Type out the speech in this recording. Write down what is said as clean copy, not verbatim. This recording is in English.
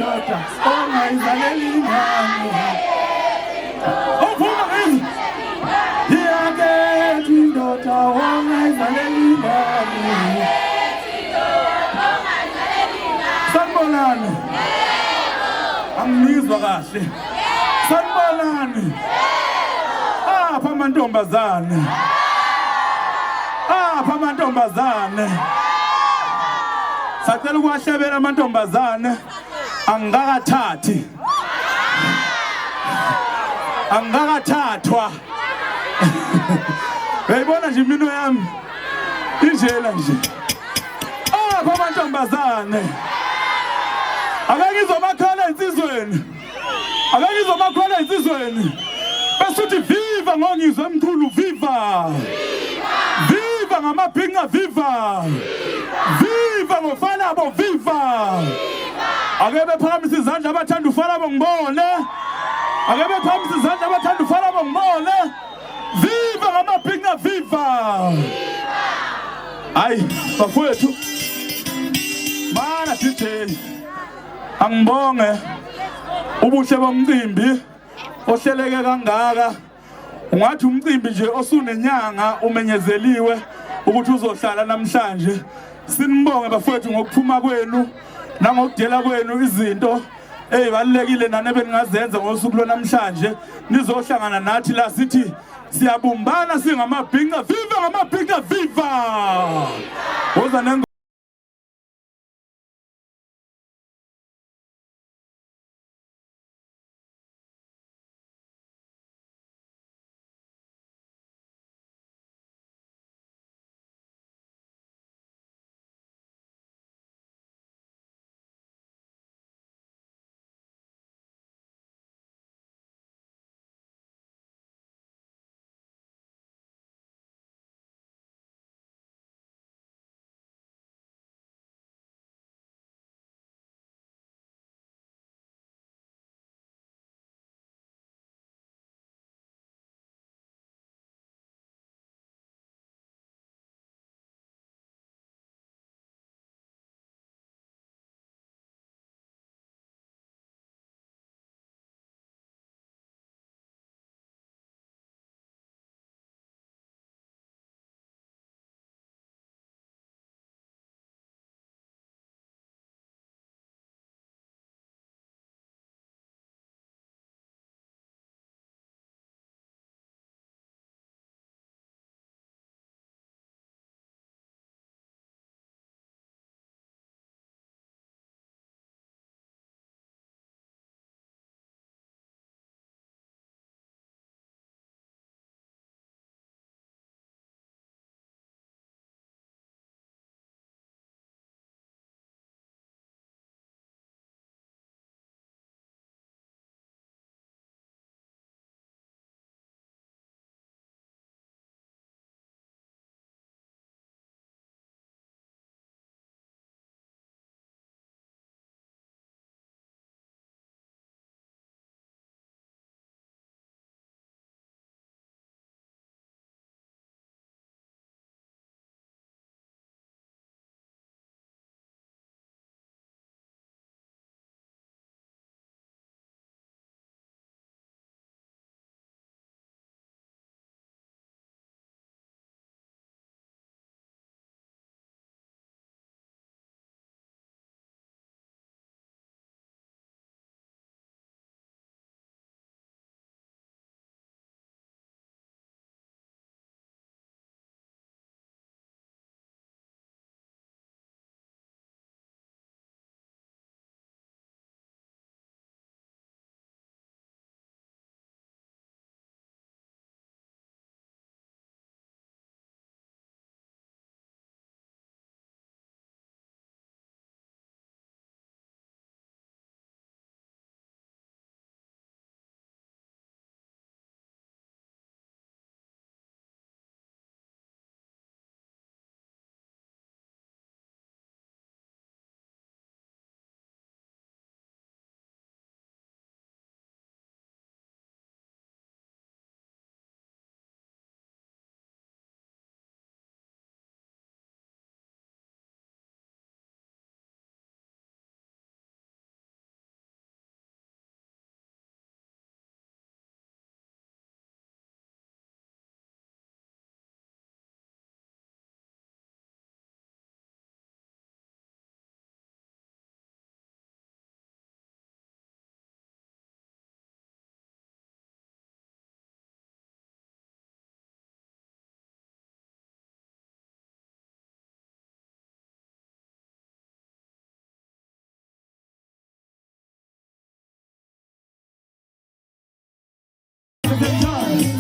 indoda ongayizaleli ingane. Ophuma ngizo. Yakethi indoda ongayizaleli ingane. Sanibonani. Angizwa kahle. Sanibonani. Apha amantombazane. Apha amantombazane. Sacela ukuwahlebela amantombazane. Angakathathi. Angakathathwa. Uyayibona nje imino yami. Injela nje. Apha amantombazane. Akakizomakhala insizweni. Akakizomakhala insizweni. Basuthi viva ngongizwe emkhulu viva. Viva ngamabhinqa viva. Viva ngofana bo viva. Ake bephakamisa izandla abathanda ufana bo ngibone. Ake bephakamisa izandla abathanda ufana bo ngibone. Viva ngamabhinqa viva. Hayi bafowethu. Mana DJ. Angibonge ubuhle bomcimbi ohleleke kangaka. Ungathi umcimbi nje osunenyanga umenyezeliwe ukuthi uzohlala namhlanje. Sinibonge bafowethu ngokuphuma kwenu nangokudela kwenu izinto ezibalekile nane beningazenza ngosuku lwanamhlanje nizohlangana nathi la sithi siyabumbana singamabhinqa viva ngamabhinqa viva. Woza